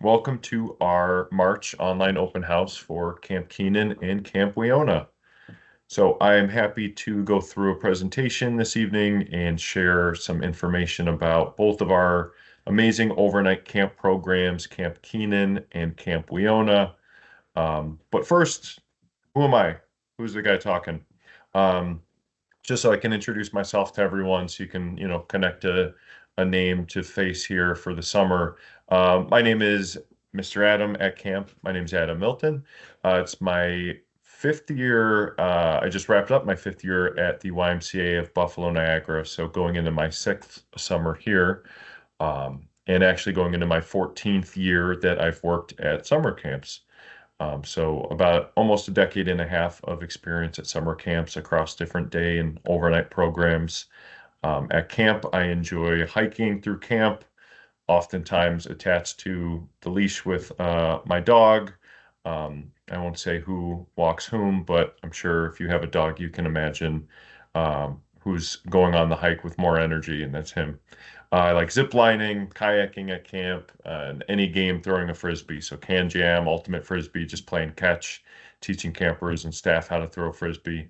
Welcome to our March online open house for Camp Kenan and Camp Weona. So I am happy to go through a presentation this evening and share some information about both of our amazing overnight camp programs, Camp Kenan and Camp Weona. But first, who am I? Who's the guy talking? Um, just so I can introduce myself to everyone so you can, connect a name to face here for the summer. My name is Mr. Adam at camp. My name is Adam Milton. It's my fifth year. I just wrapped up my fifth year at the YMCA of Buffalo, Niagara. So going into my sixth summer here, and actually going into my 14th year that I've worked at summer camps. So about almost a decade and a half of experience at summer camps across different day and overnight programs. At camp, I enjoy hiking through camp, oftentimes attached to the leash with my dog. I won't say who walks whom, but I'm sure if you have a dog, you can imagine who's going on the hike with more energy, and that's him. I like zip lining, kayaking at camp, and any game throwing a frisbee. So can jam, ultimate frisbee, just playing catch, teaching campers and staff how to throw a frisbee.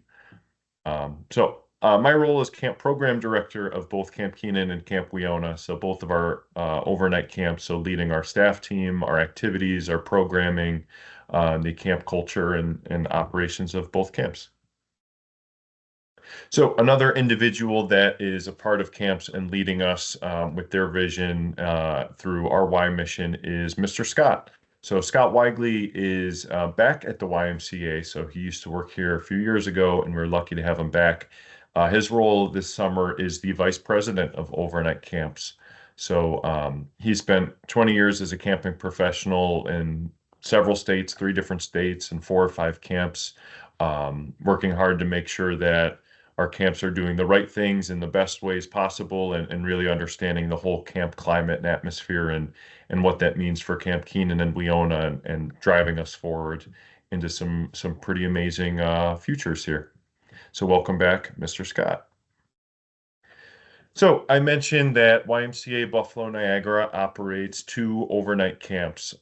My role is camp program director of both Camp Kenan and Camp Weona. So both of our overnight camps, so leading our staff team, our activities, our programming, the camp culture and operations of both camps. So another individual that is a part of camps and leading us with their vision through our Y mission is Mr. Scott. So Scott Weigley is back at the YMCA. So he used to work here a few years ago, and we're lucky to have him back. His role this summer is the vice president of overnight camps. So he spent 20 years as a camping professional in several states, 3 different states, and 4 or 5 camps, working hard to make sure that our camps are doing the right things in the best ways possible and really understanding the whole camp climate and atmosphere and what that means for Camp Kenan and Weona and driving us forward into some pretty amazing futures here. So welcome back, Mr. Scott. So I mentioned that YMCA Buffalo Niagara operates 2 overnight camps.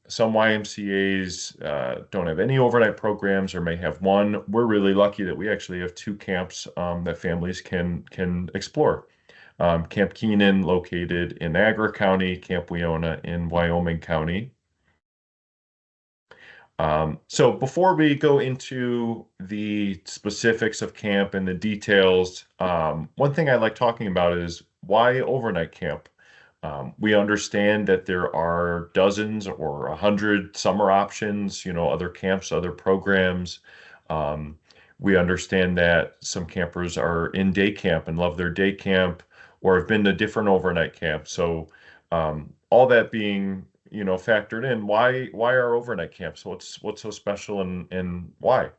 Some YMCA's don't have any overnight programs or may have one. We're really lucky that we actually have 2 camps that families can explore. Camp Kenan located in Niagara County, Camp Weona in Wyoming County. So before we go into the specifics of camp and the details, one thing I like talking about is why overnight camp? We understand that there are dozens or 100 summer options, other camps, other programs. We understand that some campers are in day camp and love their day camp or have been to different overnight camps. So all that being factored in, why are overnight camps? What's so special and why?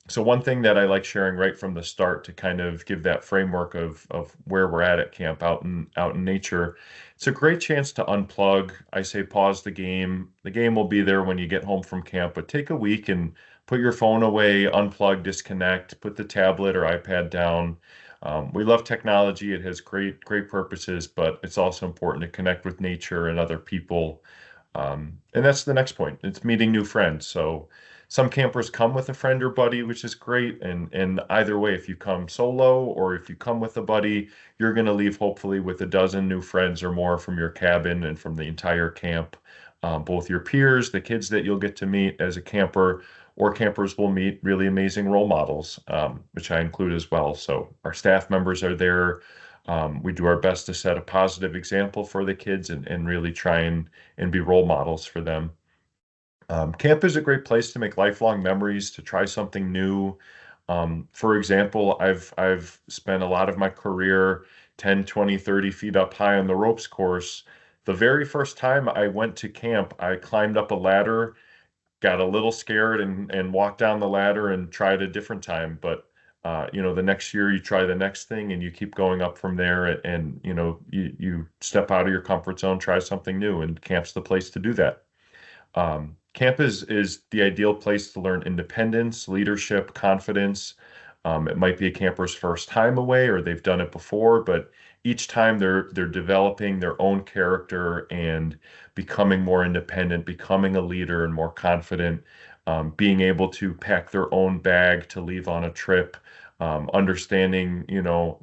So one thing that I like sharing right from the start to kind of give that framework of where we're at camp out in nature, it's a great chance to unplug. I say pause the game. The game will be there when you get home from camp, but take a week and put your phone away, unplug, disconnect, put the tablet or iPad down. We love technology. It has great purposes, but it's also important to connect with nature and other people. And that's the next point. It's meeting new friends. So some campers come with a friend or buddy, which is great. And either way, if you come solo or if you come with a buddy, you're going to leave hopefully with a dozen new friends or more from your cabin and from the entire camp. Both your peers, the kids that you'll get to meet as a camper, or campers will meet really amazing role models, which I include as well. So our staff members are there. We do our best to set a positive example for the kids and really try and be role models for them. Camp is a great place to make lifelong memories, to try something new. For example, I've spent a lot of my career 10, 20, 30 feet up high on the ropes course. The very first time I went to camp, I climbed up a ladder, got a little scared and walked down the ladder and tried a different time. But the next year you try the next thing and you keep going up from there and you step out of your comfort zone, try something new, and camp's the place to do that. Camp is the ideal place to learn independence, leadership, confidence. It might be a camper's first time away or they've done it before, but each time they're developing their own character and becoming more independent, becoming a leader and more confident, being able to pack their own bag to leave on a trip, understanding,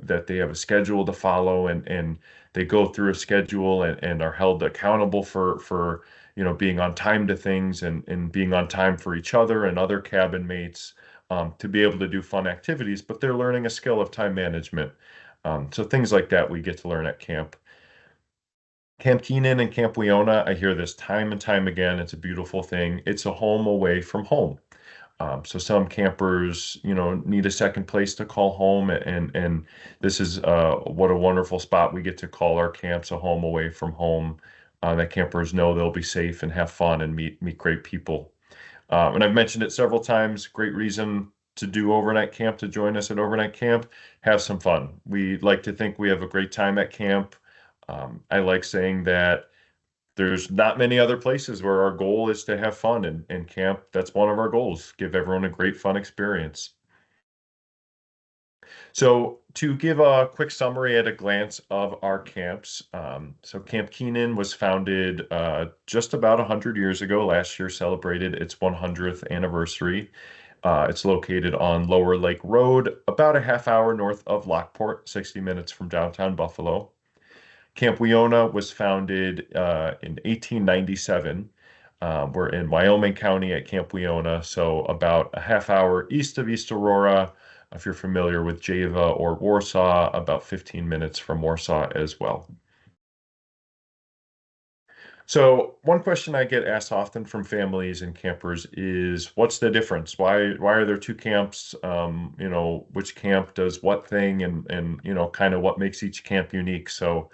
that they have a schedule to follow and they go through a schedule and are held accountable for being on time to things and being on time for each other and other cabin mates, to be able to do fun activities, but they're learning a skill of time management. So things like that we get to learn at camp. Camp Kenan and Camp Weona, I hear this time and time again. It's a beautiful thing. It's a home away from home. So some campers, need a second place to call home, and this is what a wonderful spot we get to call our camps a home away from home. That campers know they'll be safe and have fun and meet great people. And I've mentioned it several times. Great reason to do overnight camp, to join us at overnight camp. Have some fun. We like to think we have a great time at camp. I like saying that there's not many other places where our goal is to have fun, and camp, that's one of our goals, give everyone a great fun experience. So to give a quick summary at a glance of our camps, so Camp Kenan was founded just about 100 years ago. Last year celebrated its 100th anniversary. It's located on Lower Lake Road, about a half hour north of Lockport, 60 minutes from downtown Buffalo. Camp Weona was founded in 1897. We're in Wyoming County at Camp Weona, so about a half hour east of East Aurora. If you're familiar with Java or Warsaw, about 15 minutes from Warsaw as well. So one question I get asked often from families and campers is, what's the difference? Why are there two camps? Which camp does what thing, and kind of what makes each camp unique. So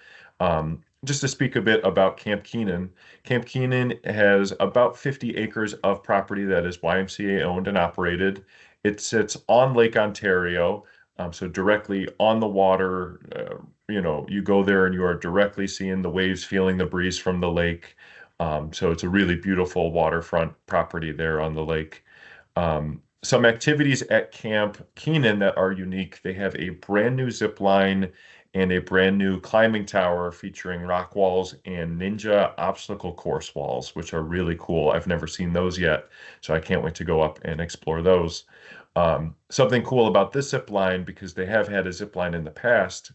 just to speak a bit about Camp Kenan, Camp Kenan has about 50 acres of property that is YMCA owned and operated. It sits on Lake Ontario, so directly on the water. You go there and you are directly seeing the waves, feeling the breeze from the lake. So it's a really beautiful waterfront property there on the lake. Some activities at Camp Kenan that are unique. They have a brand new zip line and a brand new climbing tower featuring rock walls and ninja obstacle course walls, which are really cool. I've never seen those yet, so I can't wait to go up and explore those. Something cool about this zip line, because they have had a zip line in the past,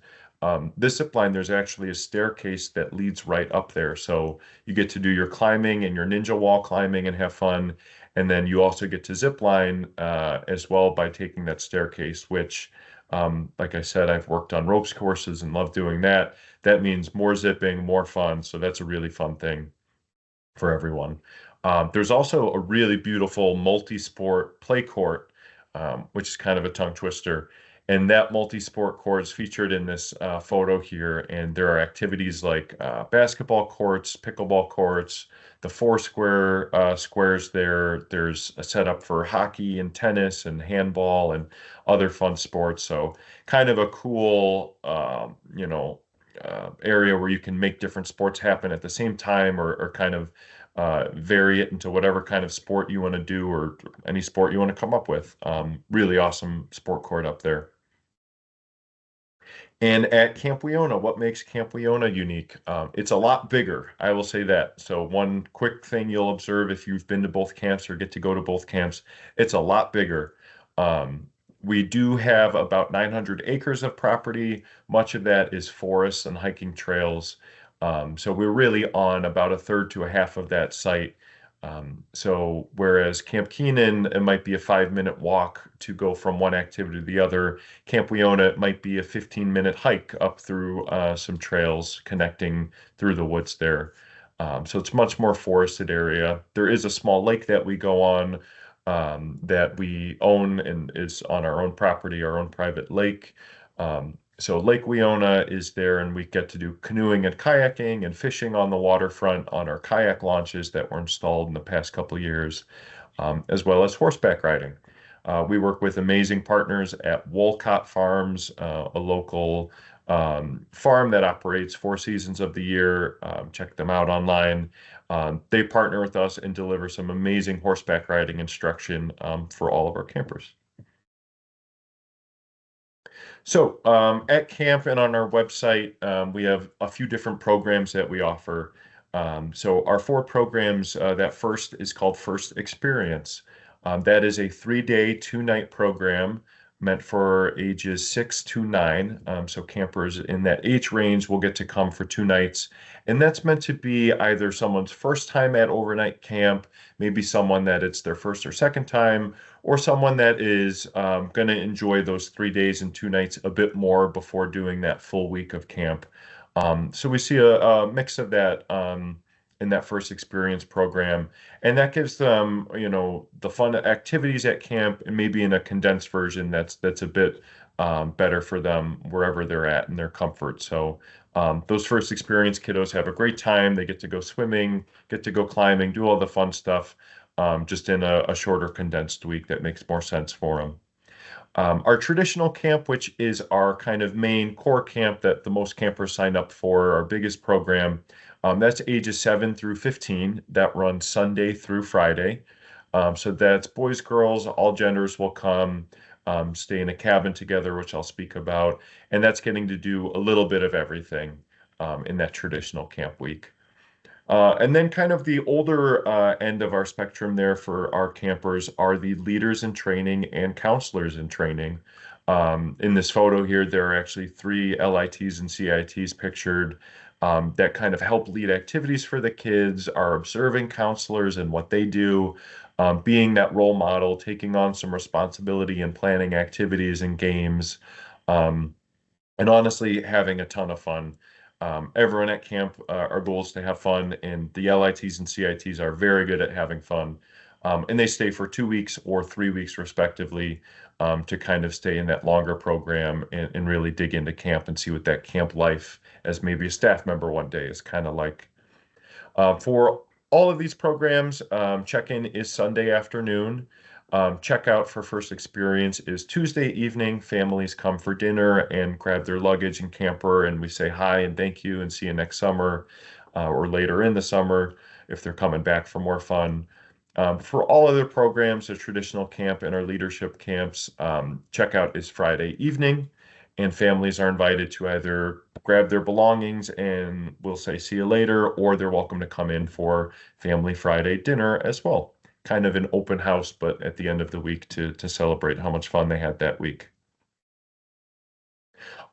this zip line, there's actually a staircase that leads right up there. So you get to do your climbing and your ninja wall climbing and have fun. And then you also get to zip line as well by taking that staircase, which, like I said, I've worked on ropes courses and love doing that. That means more zipping, more fun. So that's a really fun thing for everyone. There's also a really beautiful multi-sport play court, which is kind of a tongue twister. And that multi-sport court is featured in this photo here. And there are activities like basketball courts, pickleball courts, the four squares there. There's a setup for hockey and tennis and handball and other fun sports. So kind of a cool, area where you can make different sports happen at the same time, or kind of vary it into whatever kind of sport you want to do, or any sport you want to come up with. Really awesome sport court up there. And at Camp Weona, what makes Camp Weona unique? It's a lot bigger, I will say that. So one quick thing you'll observe if you've been to both camps or get to go to both camps, it's a lot bigger. We do have about 900 acres of property. Much of that is forests and hiking trails. So we're really on about a third to a half of that site. So whereas Camp Kenan, it might be a 5-minute walk to go from one activity to the other, Camp Weona, it might be a 15-minute hike up through some trails connecting through the woods there. So it's much more forested area. There is a small lake that we go on, that we own and is on our own property, our own private lake. So Lake Weona is there, and we get to do canoeing and kayaking and fishing on the waterfront on our kayak launches that were installed in the past couple of years, as well as horseback riding. We work with amazing partners at Wolcott Farms, a local farm that operates 4 seasons of the year. Check them out online. They partner with us and deliver some amazing horseback riding instruction for all of our campers. At camp and on our website, we have a few different programs that we offer. Our four programs, that first is called First Experience. That is a 3-day, 2-night program meant for ages 6 to 9. Campers in that age range will get to come for 2 nights. And that's meant to be either someone's first time at overnight camp, maybe someone that it's their first or second time, or someone that is going to enjoy those 3 days and 2 nights a bit more before doing that full week of camp. So we see a mix of that in that first experience program, and that gives them, the fun activities at camp, and maybe in a condensed version that's a bit better for them wherever they're at in their comfort. Those first experience kiddos have a great time. They get to go swimming, get to go climbing, do all the fun stuff, just in a shorter condensed week that makes more sense for them. Our traditional camp, which is our kind of main core camp that the most campers sign up for, our biggest program, that's ages 7 through 15. That runs Sunday through Friday. That's boys, girls, all genders will come, stay in a cabin together, which I'll speak about. And that's getting to do a little bit of everything in that traditional camp week. And then kind of the older end of our spectrum there for our campers are the leaders in training and counselors in training. In this photo here, there are actually 3 LITs and CITs pictured that kind of help lead activities for the kids, are observing counselors and what they do, being that role model, taking on some responsibility and planning activities and games. Um, and honestly having a ton of fun. Everyone at camp, our goal is to have fun, and the LITs and CITs are very good at having fun. And they stay for 2 weeks or 3 weeks, respectively, to kind of stay in that longer program and really dig into camp and see what that camp life as maybe a staff member one day is kind of like. For all of these programs, check-in is Sunday afternoon. Checkout for First Experience is Tuesday evening. Families come for dinner and grab their luggage and camper, and we say hi and thank you and see you next summer, or later in the summer if they're coming back for more fun. For all other programs, the traditional camp and our leadership camps, checkout is Friday evening, and families are invited to either grab their belongings and we'll say see you later, or they're welcome to come in for Family Friday dinner as well. Kind of an open house, but at the end of the week to celebrate how much fun they had that week.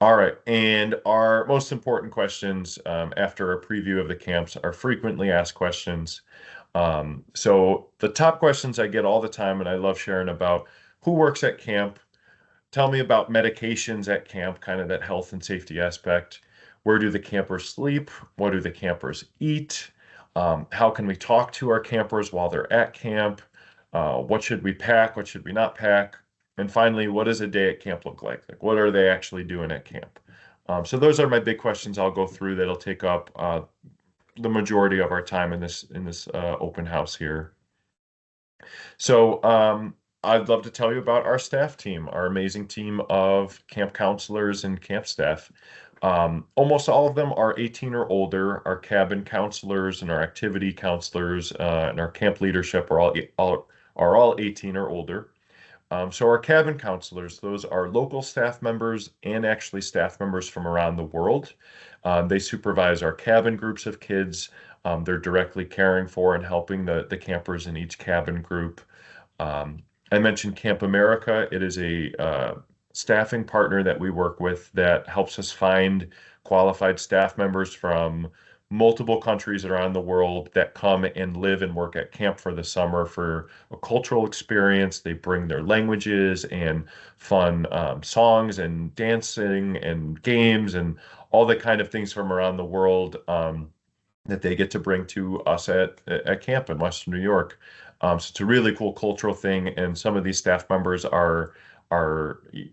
All right, and our most important questions after a preview of the camps are frequently asked questions. So the top questions I get all the time, and I love sharing about who works at camp. Tell me about medications at camp, kind of that health and safety aspect. Where do the campers sleep? What do the campers eat? How can we talk to our campers while they're at camp? What should we pack? What should we not pack? And finally, what does a day at camp look like? Like, what are they actually doing at camp? So those are my big questions I'll go through that'll take up the majority of our time in this open house here. I'd love to tell you about our staff team, our amazing team of camp counselors and camp staff. Almost all of them are 18 or older. Our cabin counselors and our activity counselors and our camp leadership are all 18 or older. Our cabin counselors, those are local staff members and actually staff members from around the world. They supervise our cabin groups of kids. They're directly caring for and helping the campers in each cabin group. I mentioned Camp America. It is a staffing partner that we work with that helps us find qualified staff members from multiple countries around the world that come and live and work at camp for the summer for a cultural experience. They bring their languages and fun songs and dancing and games and all the kind of things from around the world that they get to bring to us at camp in Western New York. So it's a really cool cultural thing, and some of these staff members are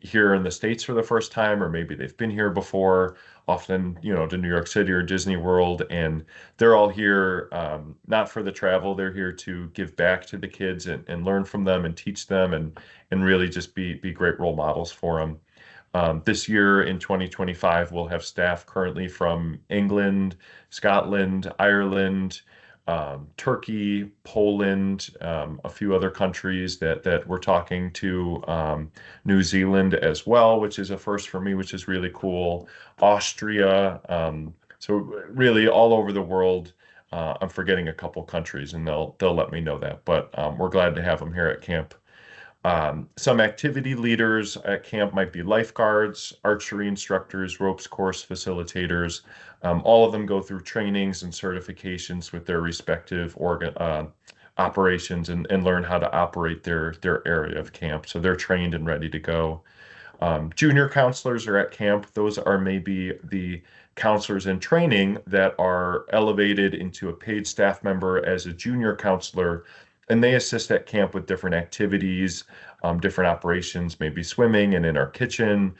here in the States for the first time, or maybe they've been here before, often, to New York City or Disney World, and they're all here not for the travel. They're here to give back to the kids and learn from them and teach them and really just be great role models for them. This year in 2025, we'll have staff currently from England, Scotland, Ireland, Turkey, Poland, a few other countries that we're talking to, New Zealand as well, which is a first for me, which is really cool. Austria, so really all over the world. I'm forgetting a couple countries, and they'll let me know that. But we're glad to have them here at camp. Some activity leaders at camp might be lifeguards, archery instructors, ropes course facilitators. All of them go through trainings and certifications with their respective operations and learn how to operate their area of camp. So they're trained and ready to go. Junior counselors are at camp. Those are maybe the counselors in training that are elevated into a paid staff member as a junior counselor, and they assist at camp with different activities, different operations, maybe swimming and in our kitchen.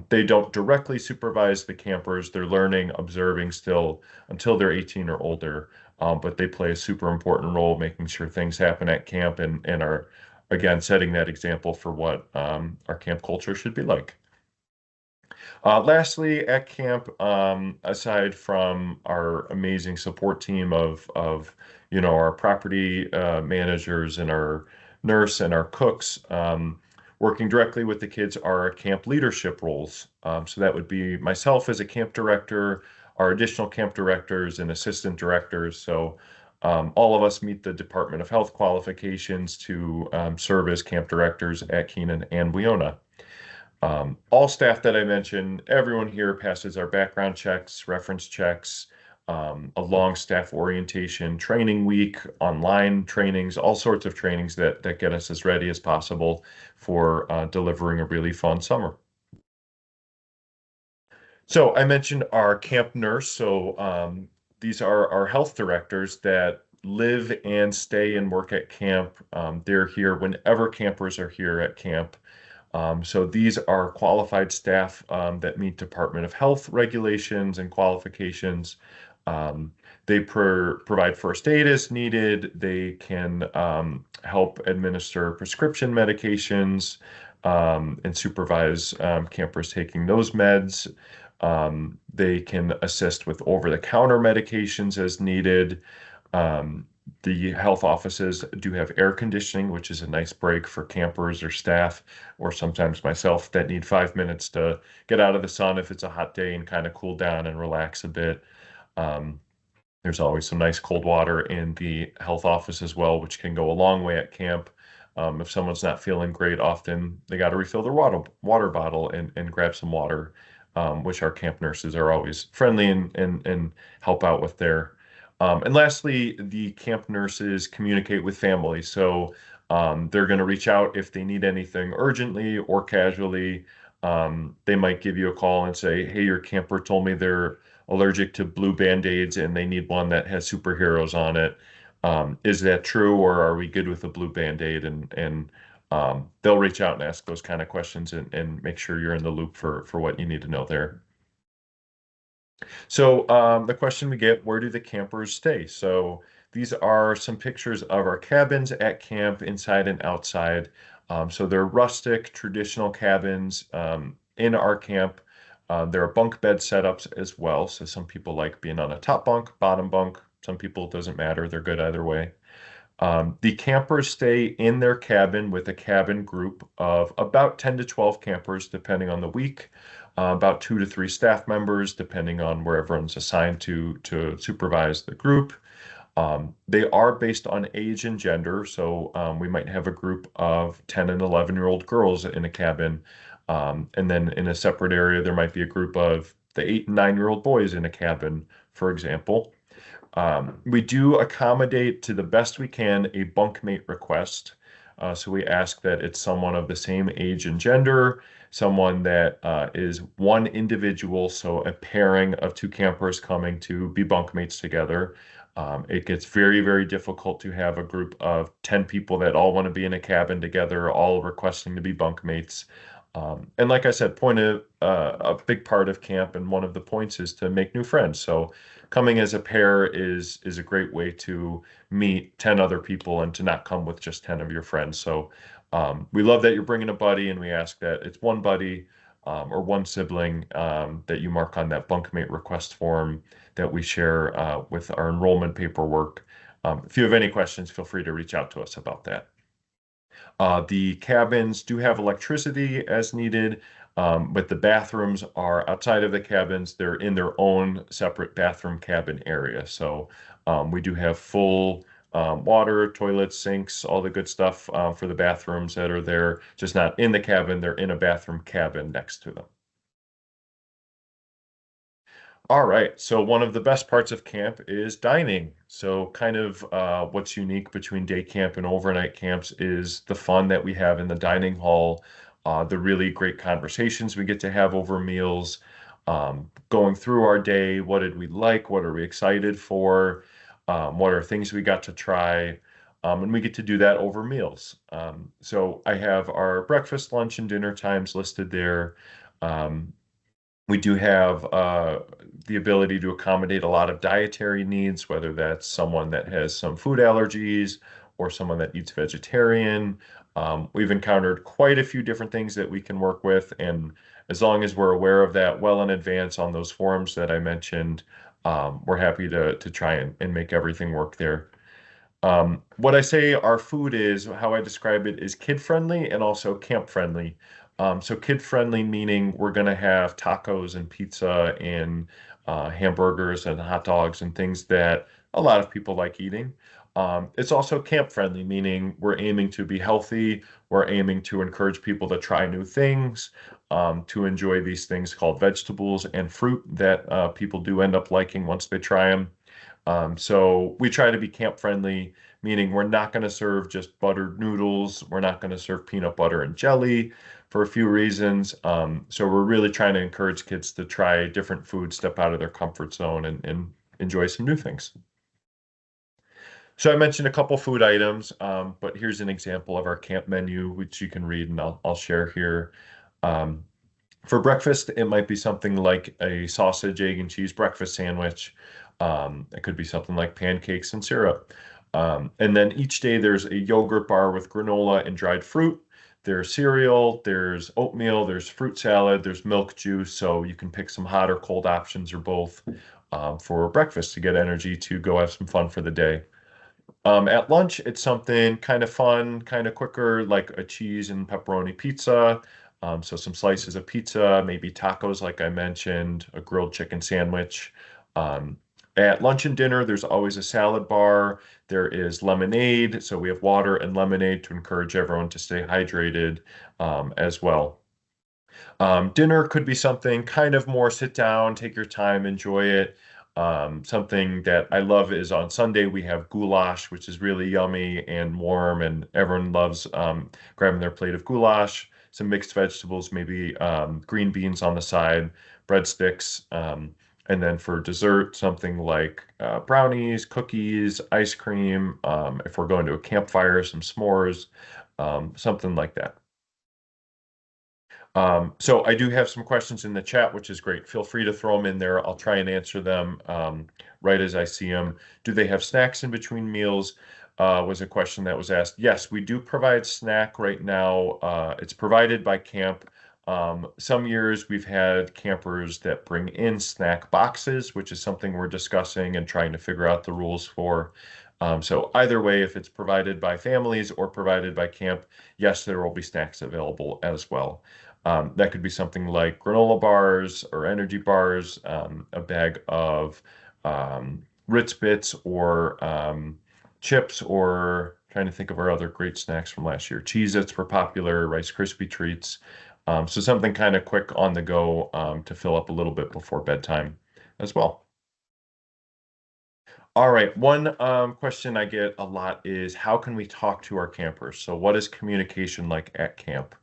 They don't directly supervise the campers. They're learning, observing still until they're 18 or older, but they play a super important role making sure things happen at camp and are again, setting that example for what our camp culture should be like. Lastly, at camp, aside from our amazing support team of our property managers and our nurse and our cooks, working directly with the kids are our camp leadership roles. So that would be myself as a camp director, our additional camp directors and assistant directors. So all of us meet the Department of Health qualifications to serve as camp directors at Kenan and Weona. All staff that I mentioned, everyone here passes our background checks, reference checks, a long staff orientation training week, online trainings, all sorts of trainings that get us as ready as possible for delivering a really fun summer. So I mentioned our camp nurse. So these are our health directors that live and stay and work at camp. They're here whenever campers are here at camp. So these are qualified staff that meet Department of Health regulations and qualifications. They provide first aid as needed. They can help administer prescription medications and supervise campers taking those meds. They can assist with over-the-counter medications as needed. The health offices do have air conditioning, which is a nice break for campers or staff, or sometimes myself that need 5 minutes to get out of the sun if it's a hot day and kind of cool down and relax a bit. There's always some nice cold water in the health office as well, which can go a long way at camp. If someone's not feeling great, often they got to refill their water bottle and grab some water, which our camp nurses are always friendly and help out with there. And lastly, the camp nurses communicate with families. So they're going to reach out if they need anything urgently or casually. They might give you a call and say, hey, your camper told me they're allergic to blue Band-Aids and they need one that has superheroes on it. Is that true, or are we good with a blue Band-Aid? And they'll reach out and ask those kind of questions and make sure you're in the loop for what you need to know there. So the question we get, where do the campers stay? So these are some pictures of our cabins at camp, inside and outside. So they're rustic, traditional cabins in our camp. There are bunk bed setups as well. So some people like being on a top bunk, bottom bunk. Some people, it doesn't matter. They're good either way. The campers stay in their cabin with a cabin group of about 10 to 12 campers, depending on the week. About 2 to 3 staff members, depending on where everyone's assigned to supervise the group. They are based on age and gender. So we might have a group of 10 and 11-year-old girls in a cabin. And then in a separate area, there might be a group of the 8 and 9-year-old boys in a cabin, for example. We do accommodate to the best we can a bunkmate request. So we ask that it's someone of the same age and gender, someone that is one individual, so a pairing of 2 campers coming to be bunkmates together. It gets very, very difficult to have a group of 10 people that all want to be in a cabin together, all requesting to be bunkmates. And like I said, a big part of camp and one of the points is to make new friends. So coming as a pair is a great way to meet 10 other people and to not come with just 10 of your friends. So we love that you're bringing a buddy, and we ask that it's one buddy or one sibling that you mark on that bunkmate request form that we share with our enrollment paperwork. If you have any questions, feel free to reach out to us about that. The cabins do have electricity as needed, but the bathrooms are outside of the cabins. They're in their own separate bathroom cabin area. So we do have full water, toilets, sinks, all the good stuff for the bathrooms that are there, just not in the cabin. They're in a bathroom cabin next to them. All right. So one of the best parts of camp is dining. So kind of what's unique between day camp and overnight camps is the fun that we have in the dining hall, the really great conversations we get to have over meals, going through our day. What did we like? What are we excited for? What are things we got to try? And we get to do that over meals. So I have our breakfast, lunch, and dinner times listed there. Um, we do have the ability to accommodate a lot of dietary needs, whether that's someone that has some food allergies or someone that eats vegetarian. We've encountered quite a few different things that we can work with, and as long as we're aware of that well in advance on those forums that I mentioned, we're happy to try and make everything work there. What I say our food is, how I describe it, is kid friendly and also camp friendly. So kid friendly meaning we're going to have tacos and pizza and hamburgers and hot dogs and things that a lot of people like eating. It's also camp friendly, meaning we're aiming to be healthy. We're aiming to encourage people to try new things, to enjoy these things called vegetables and fruit that people do end up liking once they try them. So we try to be camp friendly, meaning we're not going to serve just buttered noodles. We're not going to serve peanut butter and jelly for a few reasons. So we're really trying to encourage kids to try different foods, step out of their comfort zone, and enjoy some new things. So I mentioned a couple food items, but here's an example of our camp menu, which you can read and I'll share here. Um, For breakfast, it might be something like a sausage, egg, and cheese breakfast sandwich. It could be something like pancakes and syrup. And then each day there's a yogurt bar with granola and dried fruit. There's cereal, there's oatmeal, there's fruit salad, there's milk juice. So you can pick some hot or cold options or both for breakfast to get energy to go have some fun for the day. At lunch, it's something kind of fun, kind of quicker, like a cheese and pepperoni pizza. So some slices of pizza, maybe tacos, like I mentioned, a grilled chicken sandwich. Um, at lunch and dinner, there's always a salad bar. There is lemonade. So we have water and lemonade to encourage everyone to stay hydrated as well. Dinner could be something kind of more sit down, take your time, enjoy it. Something that I love is on Sunday we have goulash, which is really yummy and warm, and everyone loves grabbing their plate of goulash, some mixed vegetables, maybe green beans on the side, breadsticks, and then for dessert, something like brownies, cookies, ice cream. If we're going to a campfire, some s'mores, something like that. So I do have some questions in the chat, which is great. Feel free to throw them in there. I'll try and answer them right as I see them. Do they have snacks in between meals? Was a question that was asked. Yes, we do provide snack right now. It's provided by camp. Some years we've had campers that bring in snack boxes, which is something we're discussing and trying to figure out the rules for. So either way, if it's provided by families or provided by camp, yes, there will be snacks available as well. That could be something like granola bars or energy bars, a bag of Ritz Bits or chips, or trying to think of our other great snacks from last year. Cheez-Its were popular, Rice Krispie treats. So something kind of quick on the go to fill up a little bit before bedtime as well. All right, one question I get a lot is how can we talk to our campers? So what is communication like at camp?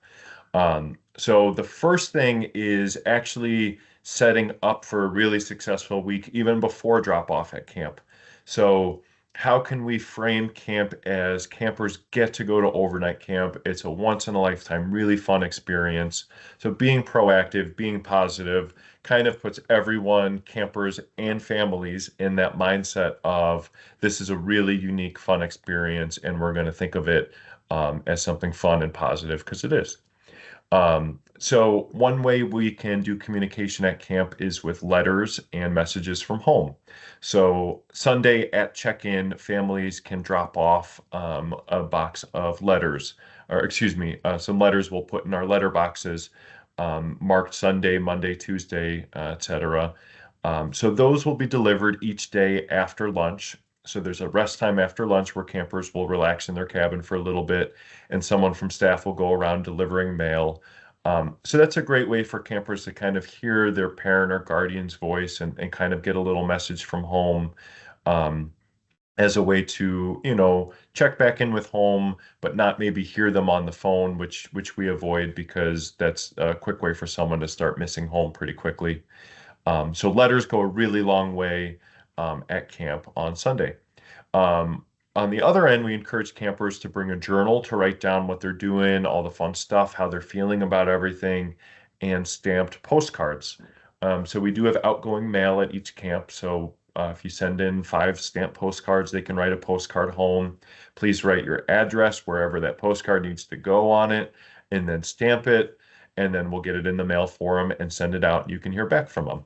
So the first thing is actually setting up for a really successful week, even before drop off at camp. So how can we frame camp as campers get to go to overnight camp? It's a once in a lifetime, really fun experience. So being proactive, being positive, kind of puts everyone, campers and families, in that mindset of this is a really unique, fun experience, and we're going to think of it as something fun and positive because it is. So one way we can do communication at camp is with letters and messages from home. So Sunday at check-in, families can drop off a box of letters, or excuse me, some letters we'll put in our letter boxes, marked Sunday, Monday, Tuesday, etc. So those will be delivered each day after lunch. So there's a rest time after lunch where campers will relax in their cabin for a little bit, and someone from staff will go around delivering mail. So that's a great way for campers to kind of hear their parent or guardian's voice and kind of get a little message from home, um, as a way to, check back in with home, but not maybe hear them on the phone, which we avoid because that's a quick way for someone to start missing home pretty quickly. So letters go a really long way at camp on Sunday. Um, on the other end, we encourage campers to bring a journal to write down what they're doing, all the fun stuff, how they're feeling about everything, and stamped postcards. So we do have outgoing mail at each camp. So if you send in 5 stamped postcards, they can write a postcard home. Please write your address wherever that postcard needs to go on it, and then stamp it, and then we'll get it in the mail for them and send it out. You can hear back from them.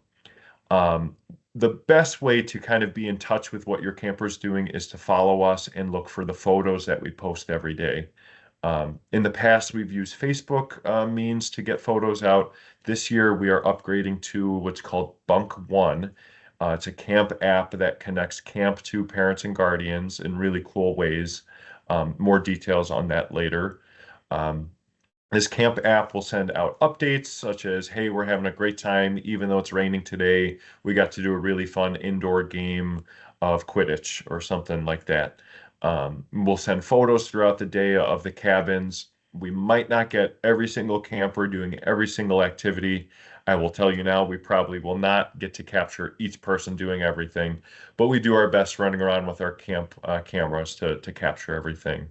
Um, the best way to kind of be in touch with what your camper's doing is to follow us and look for the photos that we post every day. In the past, we've used Facebook means to get photos out. This year, we are upgrading to what's called Bunk One. It's a camp app that connects camp to parents and guardians in really cool ways. More details on that later. Um, this camp app will send out updates such as, hey, we're having a great time, even though it's raining today. We got to do a really fun indoor game of Quidditch or something like that. We'll send photos throughout the day of the cabins. We might not get every single camper doing every single activity. I will tell you now, we probably will not get to capture each person doing everything, but we do our best running around with our camp cameras to capture everything.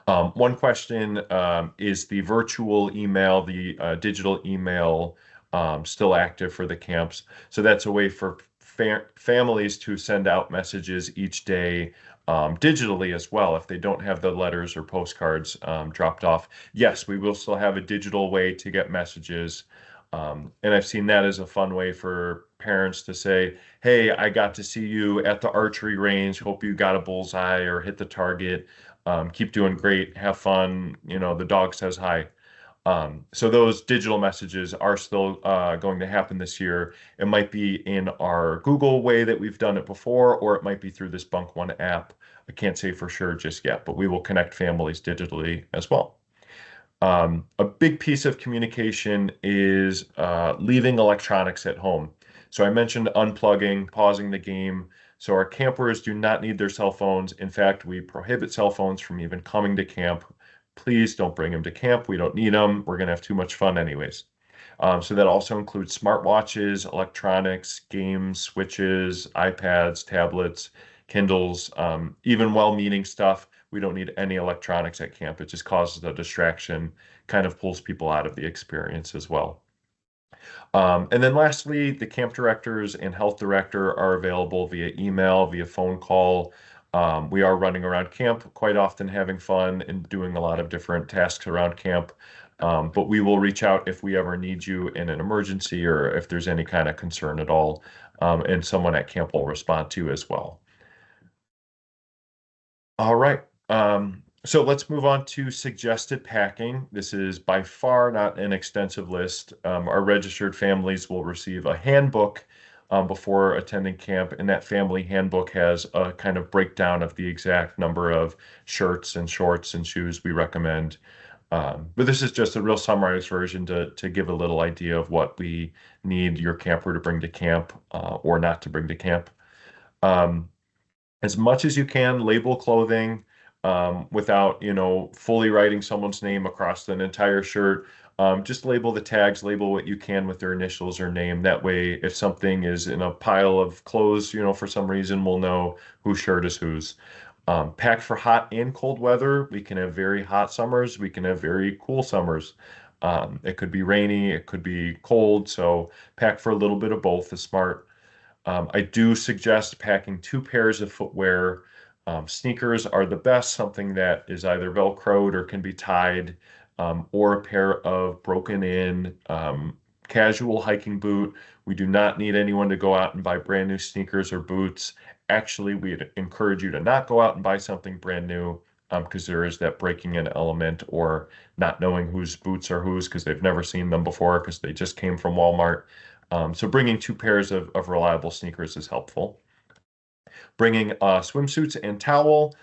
One question, is the virtual email, the digital email, still active for the camps? So that's a way for families to send out messages each day digitally as well if they don't have the letters or postcards dropped off. Yes, we will still have a digital way to get messages. And I've seen that as a fun way for parents to say, hey, I got to see you at the archery range. Hope you got a bullseye or hit the target. Keep doing great, have fun. The dog says hi. So those digital messages are still going to happen this year. It might be in our Google way that we've done it before, or it might be through this Bunk One app. I can't say for sure just yet, but we will connect families digitally as well. A big piece of communication is leaving electronics at home. So I mentioned unplugging, pausing the game. So our campers do not need their cell phones. In fact, we prohibit cell phones from even coming to camp. Please don't bring them to camp. We don't need them. We're going to have too much fun anyways. So that also includes smartwatches, electronics, games, switches, iPads, tablets, Kindles, even well-meaning stuff. We don't need any electronics at camp. It just causes a distraction, kind of pulls people out of the experience as well. And then lastly, the camp directors and health director are available via email, via phone call. We are running around camp quite often, having fun and doing a lot of different tasks around camp. But we will reach out if we ever need you in an emergency or if there's any kind of concern at all. And someone at camp will respond to as well. All right. So let's move on to suggested packing. This is by far not an extensive list. Our registered families will receive a handbook before attending camp, and that family handbook has a kind of breakdown of the exact number of shirts and shorts and shoes we recommend. But this is just a real summarized version to give a little idea of what we need your camper to bring to camp or not to bring to camp. Um, as much as you can, label clothing without, fully writing someone's name across an entire shirt. Just label the tags, label what you can with their initials or name. That way, if something is in a pile of clothes, for some reason, we'll know whose shirt is whose. Pack for hot and cold weather. We can have very hot summers. We can have very cool summers. It could be rainy. It could be cold. So pack for a little bit of both is smart. I do suggest packing 2 pairs of footwear. Sneakers are the best, something that is either Velcroed or can be tied. or a pair of broken in casual hiking boot. We do not need anyone to go out and buy brand new sneakers or boots. Actually, we'd encourage you to not go out and buy something brand new because there is that breaking in element or not knowing whose boots are whose because they've never seen them before because they just came from Walmart. So bringing two pairs of reliable sneakers is helpful. Bringing swimsuits and towel.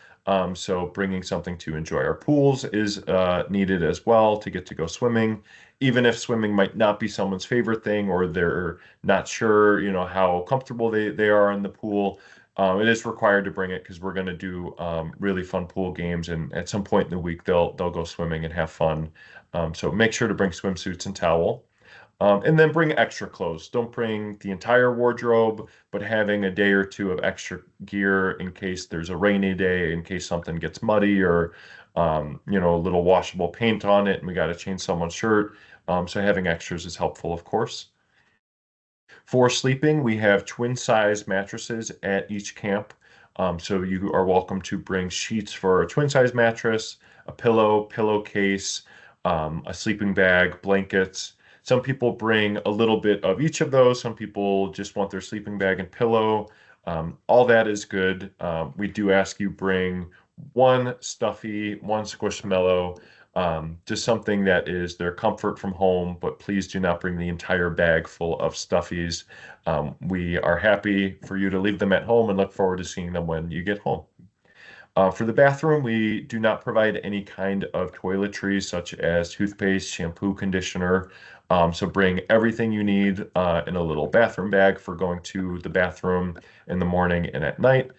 So bringing something to enjoy our pools is needed as well to get to go swimming. Even if swimming might not be someone's favorite thing or they're not sure, how comfortable they are in the pool, it is required to bring it because we're going to do really fun pool games, and at some point in the week they'll go swimming and have fun. So make sure to bring swimsuits and towel. And then bring extra clothes. Don't bring the entire wardrobe, but having a day or two of extra gear in case there's a rainy day, in case something gets muddy or, a little washable paint on it and we got to change someone's shirt. So having extras is helpful, of course. For sleeping, we have twin size mattresses at each camp. So you are welcome to bring sheets for a twin size mattress, a pillow, pillowcase, a sleeping bag, blankets. Some people bring a little bit of each of those. Some people just want their sleeping bag and pillow. All that is good. We do ask you bring one stuffy, one squishmallow, just something that is their comfort from home, but please do not bring the entire bag full of stuffies. We are happy for you to leave them at home and look forward to seeing them when you get home. For the bathroom, we do not provide any kind of toiletries such as toothpaste, shampoo, conditioner. So bring everything you need in a little bathroom bag for going to the bathroom in the morning and at night,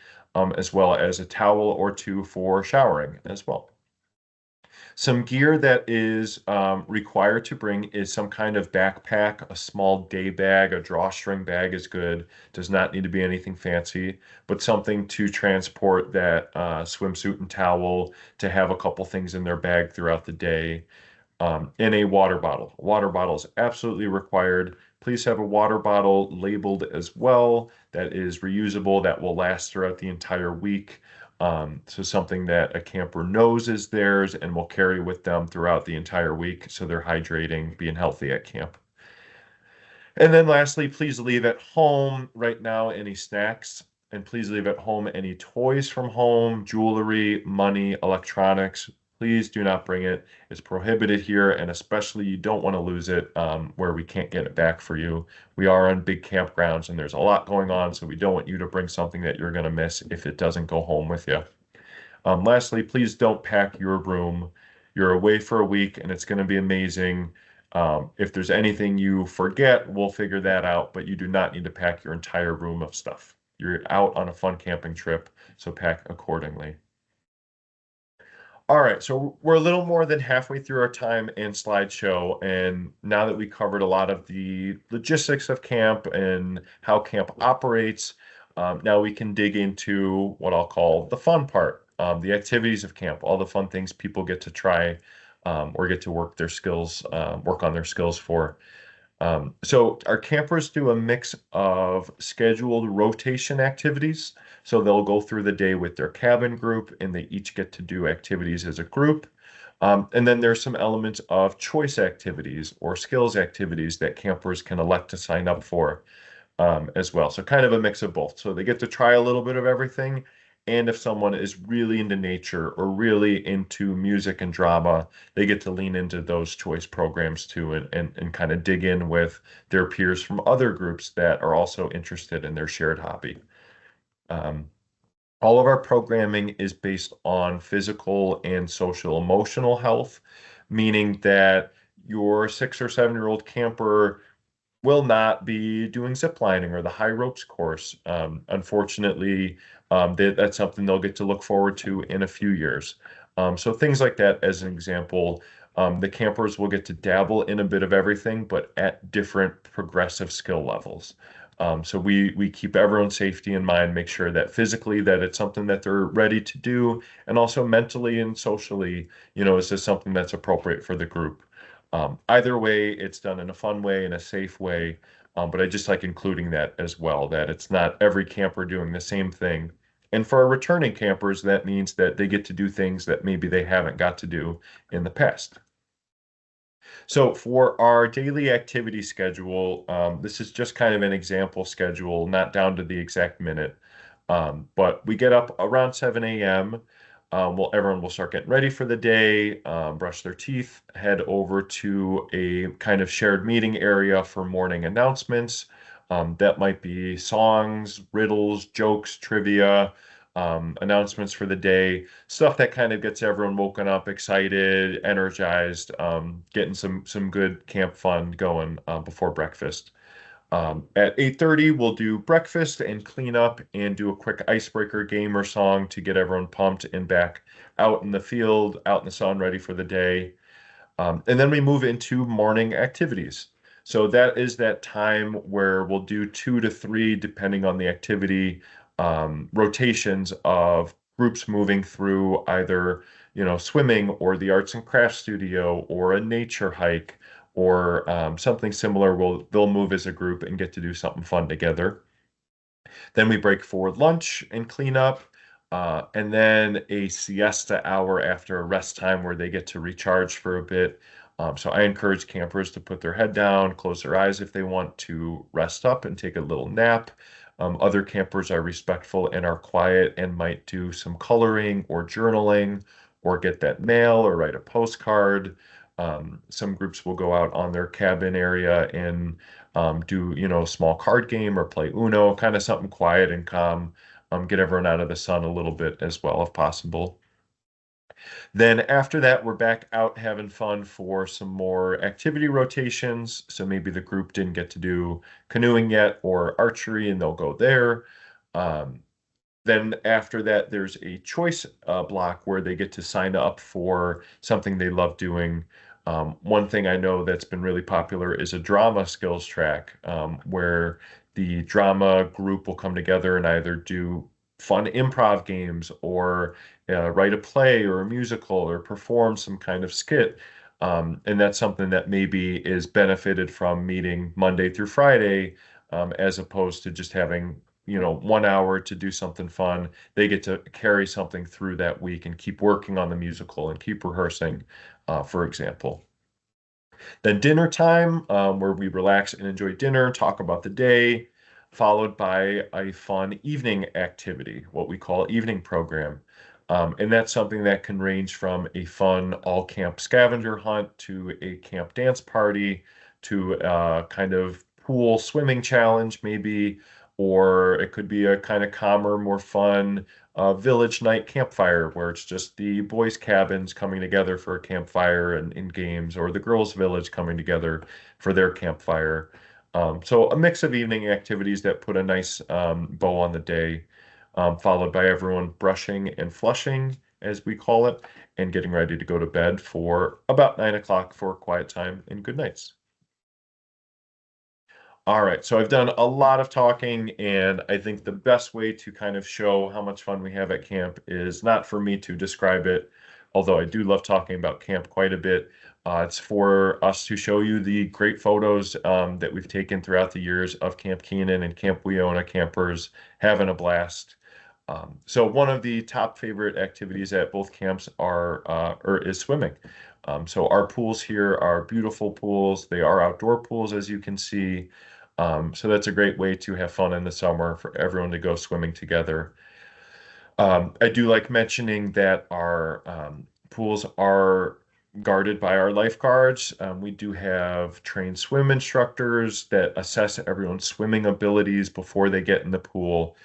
as well as a towel or two for showering as well. Some gear that is required to bring is some kind of backpack, a small day bag, a drawstring bag is good. Does not need to be anything fancy, but something to transport that swimsuit and towel to have a couple things in their bag throughout the day. And a water bottle. A water bottle is absolutely required. Please have a water bottle labeled as well that is reusable, that will last throughout the entire week. So something that a camper knows is theirs and will carry with them throughout the entire week so they're hydrating, being healthy at camp. And then lastly, please leave at home right now any snacks, and please leave at home any toys from home, jewelry, money, electronics. Please do not bring it. It's prohibited here, and especially you don't want to lose it where we can't get it back for you. We are on big campgrounds and there's a lot going on, so we don't want you to bring something that you're going to miss if it doesn't go home with you. Lastly, please don't pack your room. You're away for a week and it's going to be amazing. If there's anything you forget, we'll figure that out, but you do not need to pack your entire room of stuff. You're out on a fun camping trip, so pack accordingly. All right, so we're a little more than halfway through our time in slideshow, and now that we covered a lot of the logistics of camp and how camp operates, now we can dig into what I'll call the fun part, the activities of camp, all the fun things people get to try or get to work their skills, work on their skills for. So our campers do a mix of scheduled rotation activities. So they'll go through the day with their cabin group and they each get to do activities as a group. And then there's some elements of choice activities or skills activities that campers can elect to sign up for as well. So kind of a mix of both. So they get to try a little bit of everything. And if someone is really into nature or really into music and drama, they get to lean into those choice programs too and kind of dig in with their peers from other groups that are also interested in their shared hobby. Um, all of our programming is based on physical and social emotional health, meaning that your 6 or 7 year old camper will not be doing zip lining or the high ropes course. Unfortunately, that's something they'll get to look forward to in a few years. So things like that, as an example, the campers will get to dabble in a bit of everything, but at different progressive skill levels. So we keep everyone's safety in mind, make sure that physically that it's something that they're ready to do, and also mentally and socially, is this something that's appropriate for the group? Either way, it's done in a fun way, in a safe way. But I just like including that as well, that it's not every camper doing the same thing. And for our returning campers, that means that they get to do things that maybe they haven't got to do in the past. So for our daily activity schedule, this is just kind of an example schedule, not down to the exact minute. But we get up around 7 a.m. Well, everyone will start getting ready for the day, brush their teeth, head over to a kind of shared meeting area for morning announcements. That might be songs, riddles, jokes, trivia, announcements for the day, stuff that kind of gets everyone woken up, excited, energized, getting some good camp fun going before breakfast. At 8:30, we'll do breakfast and clean up and do a quick icebreaker game or song to get everyone pumped and back out in the field, out in the sun, ready for the day. And then we move into morning activities. So that is that time where we'll do 2 to 3, depending on the activity, rotations of groups moving through either, swimming or the arts and crafts studio or a nature hike or something similar. They'll move as a group and get to do something fun together. Then we break for lunch and clean up, and then a siesta hour after a rest time where they get to recharge for a bit. So I encourage campers to put their head down, close their eyes if they want to rest up and take a little nap. Other campers are respectful and are quiet and might do some coloring or journaling or get that mail or write a postcard. Some groups will go out on their cabin area and do, a small card game or play Uno, kind of something quiet and calm, get everyone out of the sun a little bit as well if possible. Then after that, we're back out having fun for some more activity rotations. So maybe the group didn't get to do canoeing yet or archery, and they'll go there. Um, then after that, there's a choice block where they get to sign up for something they love doing. One thing I know that's been really popular is a drama skills track, where the drama group will come together and either do fun improv games or write a play or a musical or perform some kind of skit. And that's something that maybe is benefited from meeting Monday through Friday, as opposed to just having 1 hour to do something fun. They get to carry something through that week and keep working on the musical and keep rehearsing, for example. Then dinner time, where we relax and enjoy dinner, talk about the day, followed by a fun evening activity, what we call evening program. And that's something that can range from a fun all camp scavenger hunt to a camp dance party to a kind of pool swimming challenge, maybe, or it could be a kind of calmer, more fun village night campfire where it's just the boys' cabins coming together for a campfire and in games, or the girls' village coming together for their campfire. So a mix of evening activities that put a nice bow on the day, followed by everyone brushing and flushing, as we call it, and getting ready to go to bed for about 9 o'clock for quiet time and good nights. All right, so I've done a lot of talking, and I think the best way to kind of show how much fun we have at camp is not for me to describe it, although I do love talking about camp quite a bit. It's for us to show you the great photos that we've taken throughout the years of Camp Kenan and Camp Weona campers having a blast. So one of the top favorite activities at both camps or is swimming. So our pools here are beautiful pools. They are outdoor pools, as you can see. So that's a great way to have fun in the summer for everyone to go swimming together. I do like mentioning that our pools are guarded by our lifeguards. We do have trained swim instructors that assess everyone's swimming abilities before they get in the pool.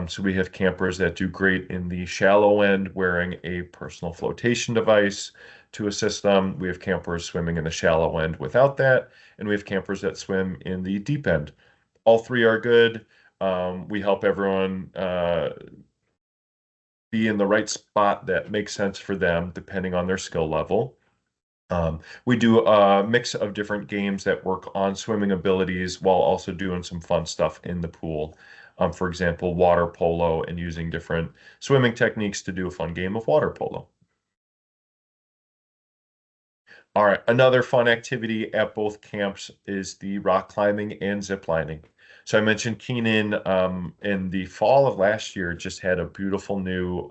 So we have campers that do great in the shallow end wearing a personal flotation device to assist them. We have campers swimming in the shallow end without that, and we have campers that swim in the deep end. All three are good. We help everyone be in the right spot that makes sense for them, depending on their skill level. We do a mix of different games that work on swimming abilities while also doing some fun stuff in the pool. For example, water polo and using different swimming techniques to do a fun game of water polo. All right, another fun activity at both camps is the rock climbing and zip lining. So I mentioned Kenan in the fall of last year just had a beautiful new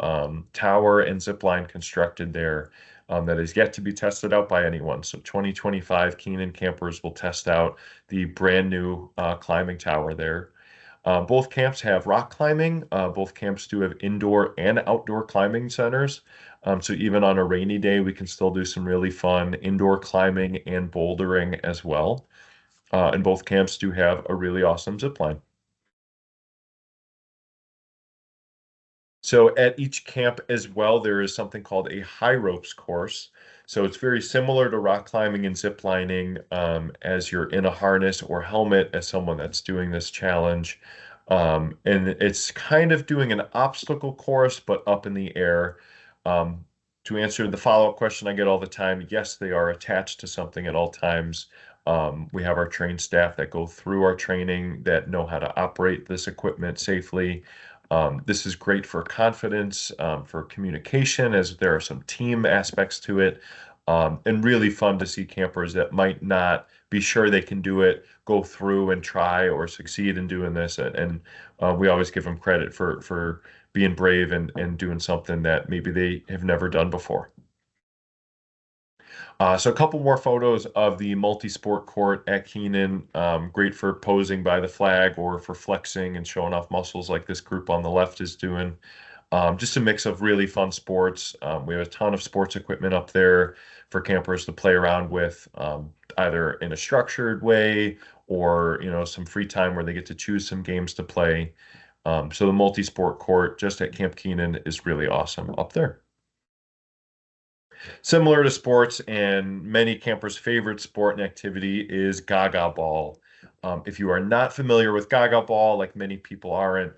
tower and zip line constructed there. that is yet to be tested out by anyone. So 2025 Kenan campers will test out the brand new climbing tower there. Both camps have rock climbing. Both camps do have indoor and outdoor climbing centers. So even on a rainy day, we can still do some really fun indoor climbing and bouldering as well. And both camps do have a really awesome zip line. So at each camp as well, there is something called a high ropes course. So it's very similar to rock climbing and zip lining, as you're in a harness or helmet as someone that's doing this challenge. And it's kind of doing an obstacle course, but up in the air. Um, to answer the follow-up question I get all the time, yes, they are attached to something at all times. We have our trained staff that go through our training that know how to operate this equipment safely. This is great for confidence, for communication, as there are some team aspects to it, and really fun to see campers that might not be sure they can do it, go through and try or succeed in doing this. And we always give them credit for being brave and doing something that maybe they have never done before. So a couple more photos of the multi-sport court at Kenan. Great for posing by the flag or for flexing and showing off muscles like this group on the left is doing. Just a mix of really fun sports. We have a ton of sports equipment up there for campers to play around with, either in a structured way or, some free time where they get to choose some games to play. So the multi-sport court just at Camp Kenan is really awesome up there. Similar to sports and many campers' favorite sport and activity is Gaga Ball. If you are not familiar with Gaga Ball, like many people aren't,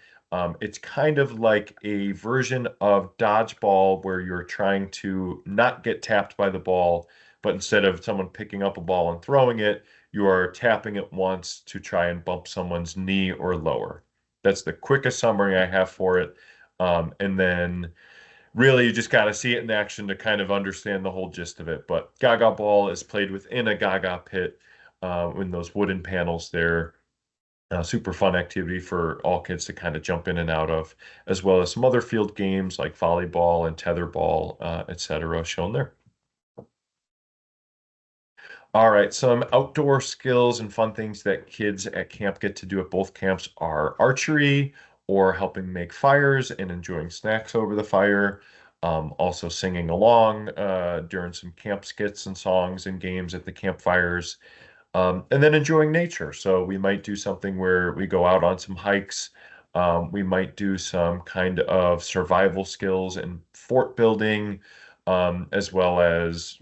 it's kind of like a version of dodgeball where you're trying to not get tapped by the ball, but instead of someone picking up a ball and throwing it, you are tapping it once to try and bump someone's knee or lower. That's the quickest summary I have for it. And then really you just got to see it in action to kind of understand the whole gist of it. But Gaga Ball is played within a Gaga pit, in those wooden panels there. Super fun activity for all kids to kind of jump in and out of, as well as some other field games like volleyball and tetherball, etc. shown there. All right, some outdoor skills and fun things that kids at camp get to do at both camps are archery or helping make fires and enjoying snacks over the fire. Also singing along during some camp skits and songs and games at the campfires. And then enjoying nature. So we might do something where we go out on some hikes. We might do some kind of survival skills and fort building, as well as,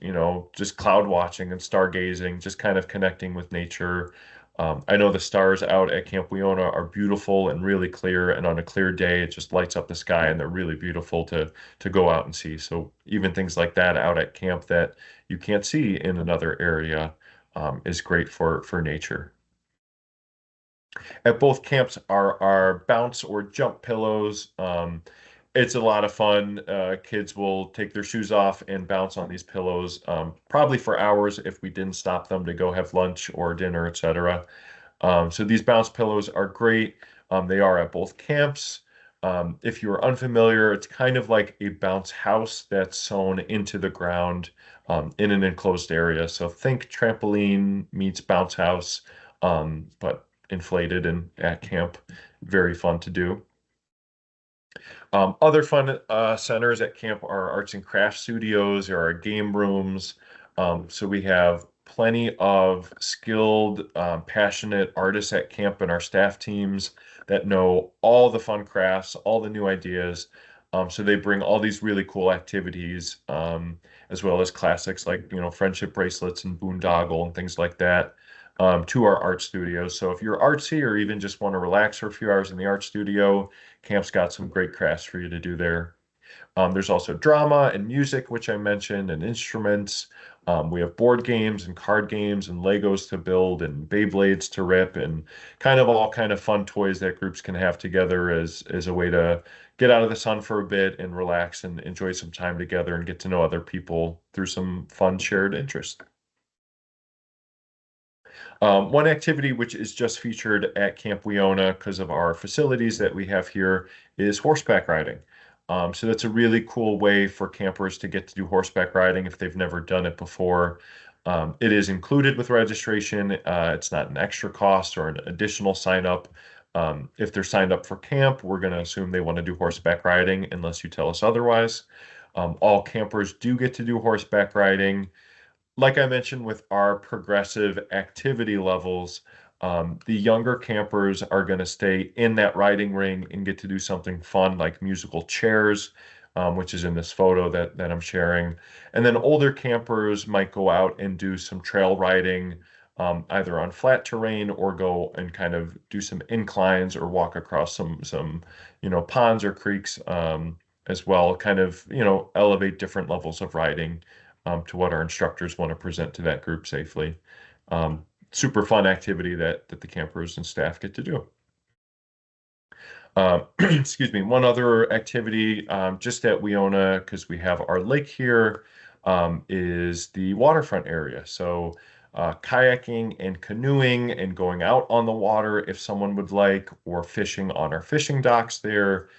just cloud watching and stargazing, just kind of connecting with nature. I know the stars out at Camp Weona are beautiful and really clear, and on a clear day, it just lights up the sky, and they're really beautiful to go out and see. So even things like that out at camp that you can't see in another area, is great for nature. At both camps are bounce or jump pillows. It's a lot of fun. Kids will take their shoes off and bounce on these pillows, probably for hours if we didn't stop them to go have lunch or dinner, etc. So these bounce pillows are great. They are at both camps. If you're unfamiliar, it's kind of like a bounce house that's sewn into the ground, in an enclosed area. So think trampoline meets bounce house, but inflated and at camp. Very fun to do. Other fun centers at camp are arts and crafts studios. There are game rooms. So we have plenty of skilled, passionate artists at camp and our staff teams that know all the fun crafts, all the new ideas. So they bring all these really cool activities, as well as classics like, friendship bracelets and boondoggle and things like that, to our art studios. So if you're artsy or even just want to relax for a few hours in the art studio, camp's got some great crafts for you to do there. There's also drama and music, which I mentioned, and instruments. We have board games and card games and Legos to build and Beyblades to rip and kind of all kind of fun toys that groups can have together as a way to get out of the sun for a bit and relax and enjoy some time together and get to know other people through some fun shared interest. One activity which is just featured at Camp Weona because of our facilities that we have here is horseback riding. So that's a really cool way for campers to get to do horseback riding if they've never done it before. It is included with registration. It's not an extra cost or an additional sign up. If they're signed up for camp, we're going to assume they want to do horseback riding unless you tell us otherwise. All campers do get to do horseback riding. Like I mentioned with our progressive activity levels, the younger campers are going to stay in that riding ring and get to do something fun like musical chairs, which is in this photo that I'm sharing. And then older campers might go out and do some trail riding, either on flat terrain or go and kind of do some inclines or walk across some ponds or creeks, as well, kind of elevate different levels of riding, to what our instructors want to present to that group safely. Super fun activity that the campers and staff get to do. Excuse me. One other activity, just at Weona, because we have our lake here, is the waterfront area. So kayaking and canoeing and going out on the water if someone would like, or fishing on our fishing docks there.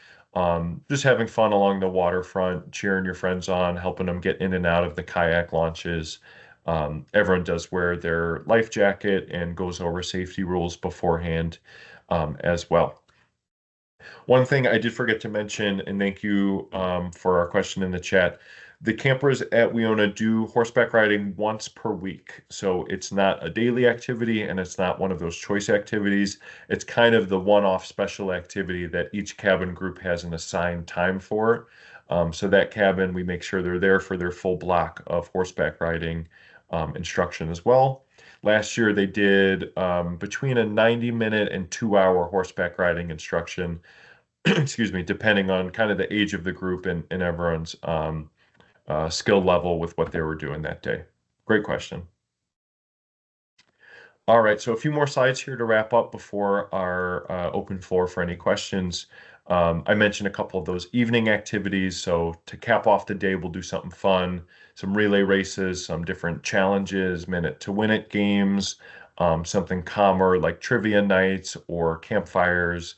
Just having fun along the waterfront, cheering your friends on, helping them get in and out of the kayak launches. Everyone does wear their life jacket and goes over safety rules beforehand, as well. One thing I did forget to mention, and thank you for our question in the chat. The campers at Weona do horseback riding once per week. So it's not a daily activity and it's not one of those choice activities. It's kind of the one-off special activity that each cabin group has an assigned time for. So that cabin, we make sure they're there for their full block of horseback riding instruction as well. Last year they did between a 90-minute and 2-hour horseback riding instruction, excuse me, depending on kind of the age of the group and everyone's skill level with what they were doing that day. Great question. All right, so a few more slides here to wrap up before our open floor for any questions. I mentioned a couple of those evening activities. So to cap off the day, we'll do something fun, some relay races, some different challenges, minute to win it games, something calmer like trivia nights or campfires.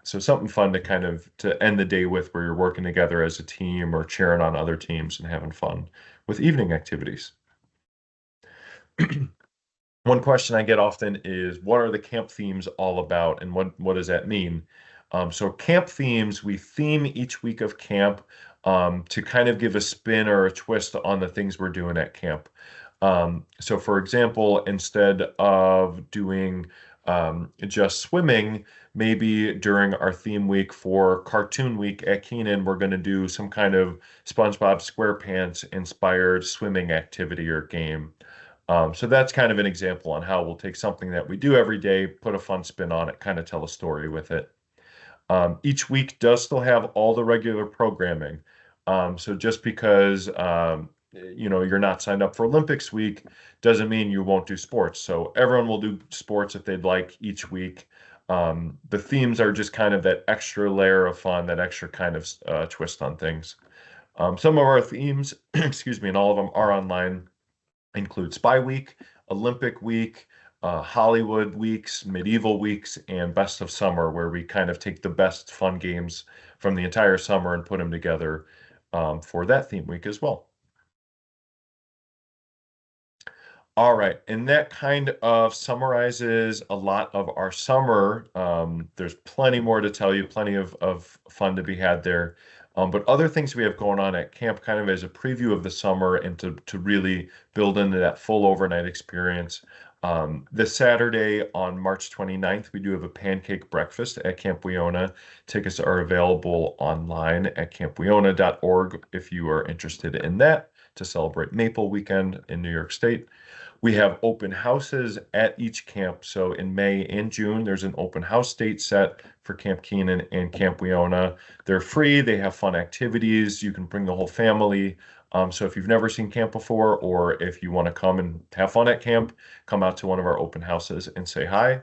So something fun to kind of to end the day with, where you're working together as a team or cheering on other teams and having fun with evening activities. One question I get often is, what are the camp themes all about, and what does that mean? So camp themes, we theme each week of camp to kind of give a spin or a twist on the things we're doing at camp. So for example, instead of doing just swimming, maybe during our theme week for Cartoon Week at Kenan, we're going to do some kind of SpongeBob SquarePants inspired swimming activity or game. So that's kind of an example on how we'll take something that we do every day, put a fun spin on it, kind of tell a story with it. Each week does still have all the regular programming. So just because you're not signed up for Olympics week doesn't mean you won't do sports. So everyone will do sports if they'd like each week. The themes are just kind of that extra layer of fun, that extra kind of twist on things. Some of our themes, excuse me, and all of them are online, include Spy Week, Olympic Week, Hollywood weeks, medieval weeks, and best of summer, where we kind of take the best fun games from the entire summer and put them together for that theme week as well. All right, and that kind of summarizes a lot of our summer. There's plenty more to tell you, plenty of fun to be had there. But other things we have going on at camp, kind of as a preview of the summer and to really build into that full overnight experience. This Saturday on March 29th, we do have a pancake breakfast at Camp Weona. Tickets are available online at campweona.org if you are interested in that, to celebrate Maple Weekend in New York State. We have open houses at each camp. So in May and June, there's an open house date set for Camp Kenan and Camp Weona. They're free. They have fun activities. You can bring the whole family. So if you've never seen camp before, or if you want to come and have fun at camp, come out to one of our open houses and say hi.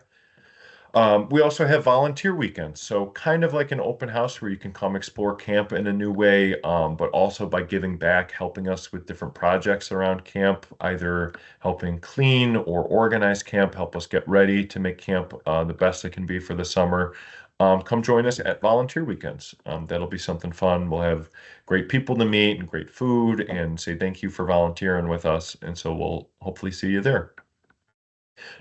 We also have volunteer weekends, so kind of like an open house where you can come explore camp in a new way, but also by giving back, helping us with different projects around camp, either helping clean or organize camp, help us get ready to make camp the best it can be for the summer. come join us at volunteer weekends. That'll be something fun. We'll have great people to meet and great food and say thank you for volunteering with us. And so we'll hopefully see you there.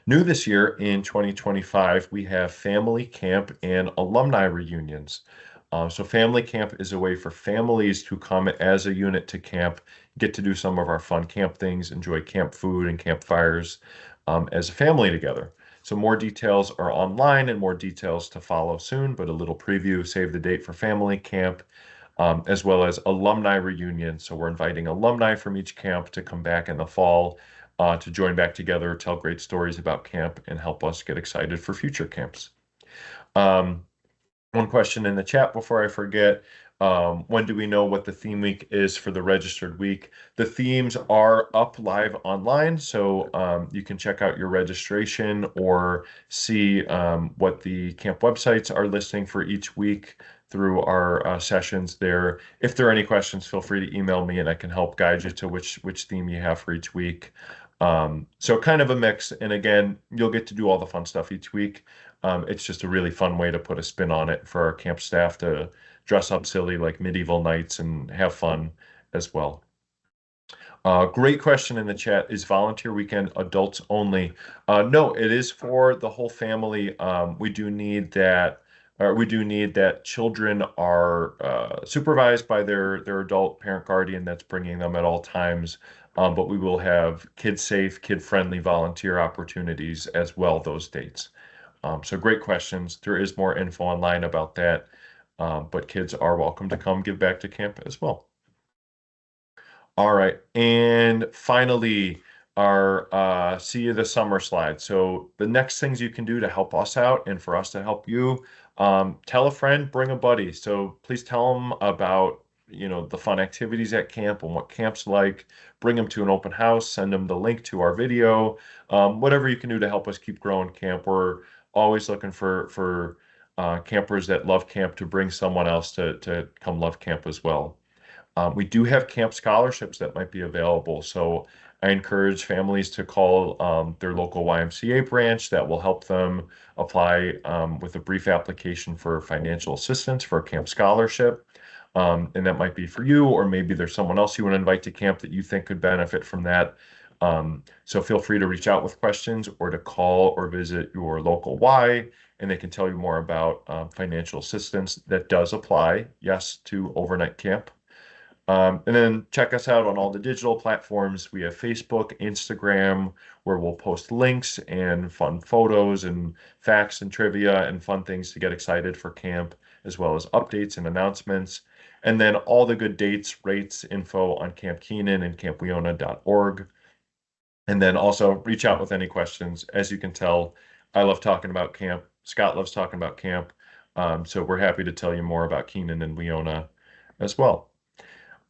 New this year in 2025, we have family camp and alumni reunions. So, family camp is a way for families to come as a unit to camp, get to do some of our fun camp things, enjoy camp food and campfires as a family together. So, more details are online and more details to follow soon, but a little preview, save the date for family camp, as well as alumni reunion. So, we're inviting alumni from each camp to come back in the fall to join back together, tell great stories about camp, and help us get excited for future camps. Um, One question in the chat before I forget. When do we know what the theme week is for the registered week? The themes are up live online, so you can check out your registration or see what the camp websites are listing for each week through our sessions there. If there are any questions, feel free to email me and I can help guide you to which theme you have for each week. So kind of a mix, and again, you'll get to do all the fun stuff each week. It's just a really fun way to put a spin on it for our camp staff to dress up silly like medieval knights and have fun as well. Great question in the chat. Is volunteer weekend adults only? No, it is for the whole family. We do need that children are supervised by their adult parent guardian that's bringing them at all times. But we will have kid-safe, kid-friendly volunteer opportunities as well those dates. So great questions. There is more info online about that, but kids are welcome to come give back to camp as well. All right, and finally, our see you this summer slide. So the next things you can do to help us out and for us to help you, tell a friend, bring a buddy. So please tell them about the fun activities at camp and what camp's like. Bring them to an open house. Send them the link to our video. Whatever you can do to help us keep growing camp. We're always looking for campers that love camp to bring someone else to come love camp as well. We do have camp scholarships that might be available. So I encourage families to call their local YMCA branch that will help them apply with a brief application for financial assistance for a camp scholarship. And that might be for you, or maybe there's someone else you want to invite to camp that you think could benefit from that. So feel free to reach out with questions or to call or visit your local Y, and they can tell you more about financial assistance that does apply, yes, to overnight camp. And then check us out on all the digital platforms. We have Facebook, Instagram, where we'll post links and fun photos and facts and trivia and fun things to get excited for camp, as well as updates and announcements. And then all the good dates, rates, info on Camp Kenan and campweona.org. And then also reach out with any questions. As you can tell, I love talking about camp. Scott loves talking about camp. So we're happy to tell you more about Kenan and Weona as well.